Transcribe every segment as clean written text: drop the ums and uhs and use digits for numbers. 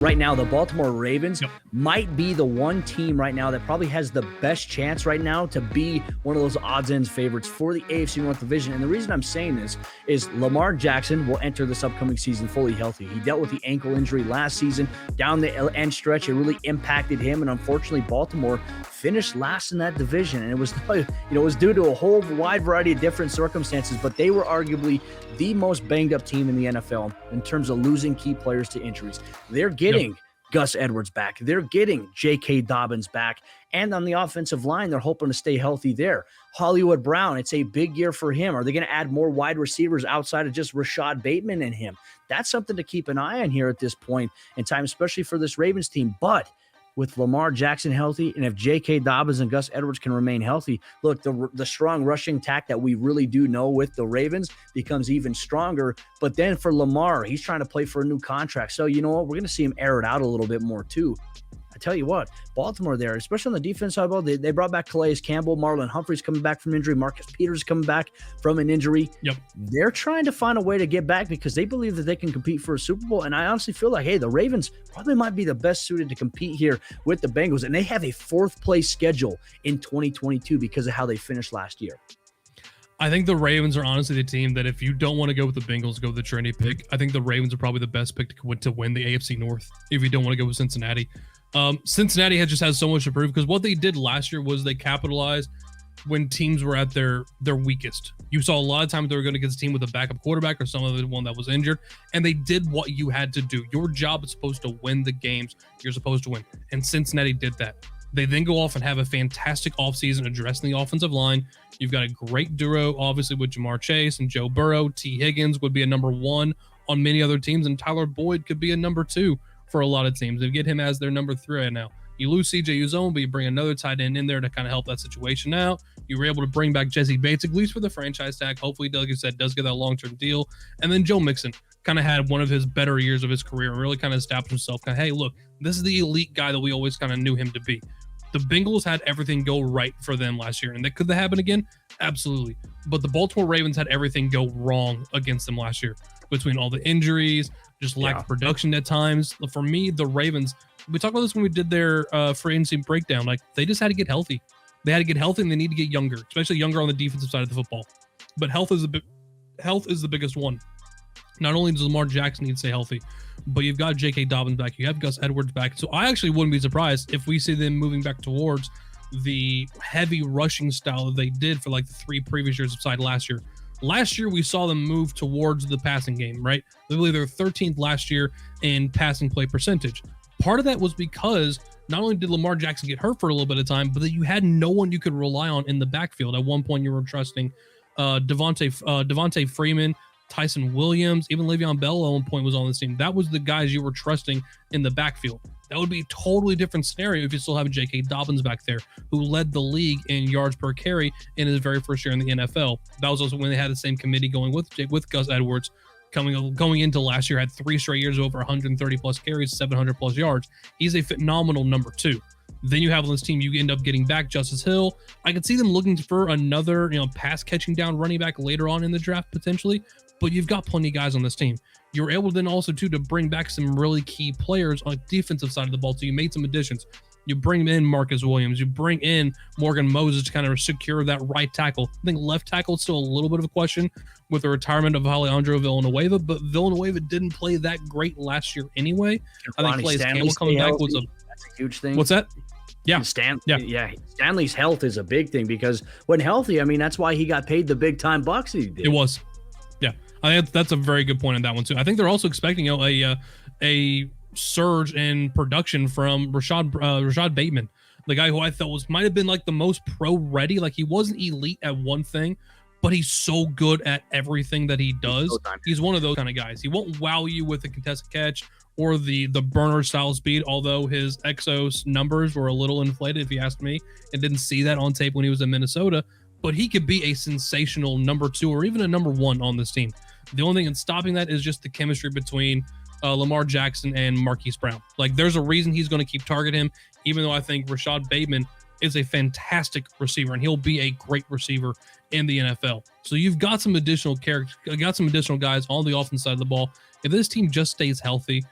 Right now, the Baltimore Ravens might be the one team right now that probably has the best chance right now to be one of those odds-ends favorites for the AFC North division. And the reason I'm saying this is Lamar Jackson will enter this upcoming season fully healthy. He dealt with the ankle injury last season. Down the end stretch, it really impacted him. And unfortunately, Baltimore finished last in that division. And it was, it was due to a whole wide variety of different circumstances, but they were arguably the most banged up team in the NFL in terms of losing key players to injuries. They're getting Gus Edwards back. They're getting J.K. Dobbins back. And on the offensive line, they're hoping to stay healthy there. Hollywood Brown, it's a big year for him. Are they going to add more wide receivers outside of just Rashad Bateman and him? That's something to keep an eye on here at this point in time, especially for this Ravens team. But with Lamar Jackson healthy, and if J.K. Dobbins and Gus Edwards can remain healthy, look, the strong rushing attack that we really do know with the Ravens becomes even stronger. But then for Lamar, he's trying to play for a new contract. So you know what? We're going to see him air it out a little bit more too. I tell you what, Baltimore there, especially on the defense side of the ball, they brought back Calais Campbell. Marlon Humphrey's coming back from injury. Marcus Peters coming back from an injury. They're trying to find a way to get back because they believe that they can compete for a Super Bowl. And I honestly feel like, hey, the Ravens probably might be the best suited to compete here with the Bengals. And they have a fourth place schedule in 2022 because of how they finished last year. I think the Ravens are honestly the team that if you don't want to go with the Bengals, go with the trendy pick. I think the Ravens are probably the best pick to win the AFC North if you don't want to go with Cincinnati. Cincinnati has so much to prove because what they did last year was they capitalized when teams were at their weakest. You saw a lot of times they were going to get a team with a backup quarterback or some other one that was injured, and they did what you had to do. Your job is supposed to win the games you're supposed to win, and Cincinnati did that. They then go off and have a fantastic offseason addressing the offensive line. You've got a great duo, obviously, with Jamar Chase and Joe Burrow. T. Higgins would be a number one on many other teams, and Tyler Boyd could be a number two for a lot of teams. They get him as their number three right now. You lose C.J. Uzomah, but you bring another tight end in there to kind of help that situation out. You were able to bring back Jesse Bates, at least for the franchise tag. Hopefully, like you said, does get that long-term deal. And then Joe Mixon kind of had one of his better years of his career and really kind of established himself. Kind of, hey, look, this is the elite guy that we always kind of knew him to be. The Bengals had everything go right for them last year. And could that happen again? Absolutely. But the Baltimore Ravens had everything go wrong against them last year between all the injuries, just lack of production at times. For me, the Ravens, we talked about this when we did their free agency breakdown. Like, they just had to get healthy. They had to get healthy, and they need to get younger, especially younger on the defensive side of the football. But health is the biggest one. Not only does Lamar Jackson need to stay healthy, but you've got J.K. Dobbins back. You have Gus Edwards back. So I actually wouldn't be surprised if we see them moving back towards the heavy rushing style that they did for like the three previous years aside last year. Last year, we saw them move towards the passing game, right? I believe they were 13th last year in passing play percentage. Part of that was because not only did Lamar Jackson get hurt for a little bit of time, but that you had no one you could rely on in the backfield. At one point, you were trusting Devontae Freeman, Tyson Williams, even Le'Veon Bell at one point was on this team. That was the guys you were trusting in the backfield. That would be a totally different scenario if you still have J.K. Dobbins back there, who led the league in yards per carry in his very first year in the NFL. That was also when they had the same committee going with Gus Edwards. Going into last year, had 3 straight years of over 130 plus carries, 700 plus yards. He's a phenomenal number two. Then you have on this team, you end up getting back Justice Hill. I could see them looking for another, pass catching down running back later on in the draft potentially, but you've got plenty of guys on this team. You were able then also to bring back some really key players on the defensive side of the ball. So you made some additions. You bring in Marcus Williams. You bring in Morgan Moses to kind of secure that right tackle. I think left tackle is still a little bit of a question with the retirement of Alejandro Villanueva, but Villanueva didn't play that great last year anyway. I think Calais Campbell coming back was that's a huge thing. What's that? Yeah. Stanley's health is a big thing because when healthy, I mean, that's why he got paid the big time bucks he did. It was. Yeah. I think that's a very good point on that one too. I think they're also expecting a surge in production from Rashad Bateman, the guy who I thought might have been like the most pro ready. Like, he wasn't elite at one thing, but he's so good at everything that he does. He's one of those kind of guys. He won't wow you with a contested catch or the burner style speed, although his Exos numbers were a little inflated, if you ask me, and didn't see that on tape when he was in Minnesota. But he could be a sensational number two or even a number one on this team. The only thing in stopping that is just the chemistry between Lamar Jackson and Marquise Brown. Like, there's a reason he's going to keep targeting him, even though I think Rashad Bateman is a fantastic receiver and he'll be a great receiver in the NFL. So you've got some additional guys on the offense side of the ball. If this team just stays healthy,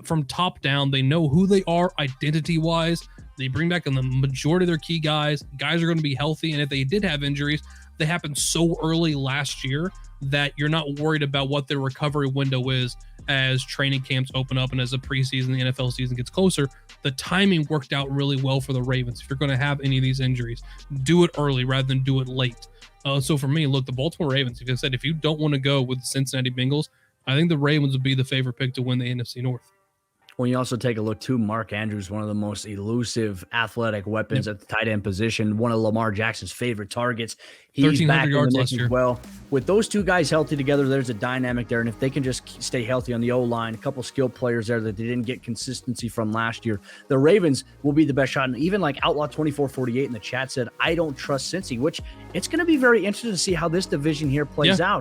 from top down. They know who they are identity wise. They bring back the majority of their key guys. Guys are going to be healthy. And if they did have injuries, they happened so early last year that you're not worried about what their recovery window is as training camps open up and as the preseason, the NFL season gets closer. The timing worked out really well for the Ravens. If you're going to have any of these injuries, do it early rather than do it late. So for me, look, the Baltimore Ravens, if I said, if you don't want to go with the Cincinnati Bengals, I think the Ravens would be the favorite pick to win the NFC North. When you also take a look too, Mark Andrews, one of the most elusive athletic weapons at the tight end position, one of Lamar Jackson's favorite targets. He's back in the mix as well. With those two guys healthy together, there's a dynamic there. And if they can just stay healthy on the O-line, a couple skilled players there that they didn't get consistency from last year, the Ravens will be the best shot. And even like Outlaw 2448 in the chat said, I don't trust Cincy, which it's going to be very interesting to see how this division here plays out.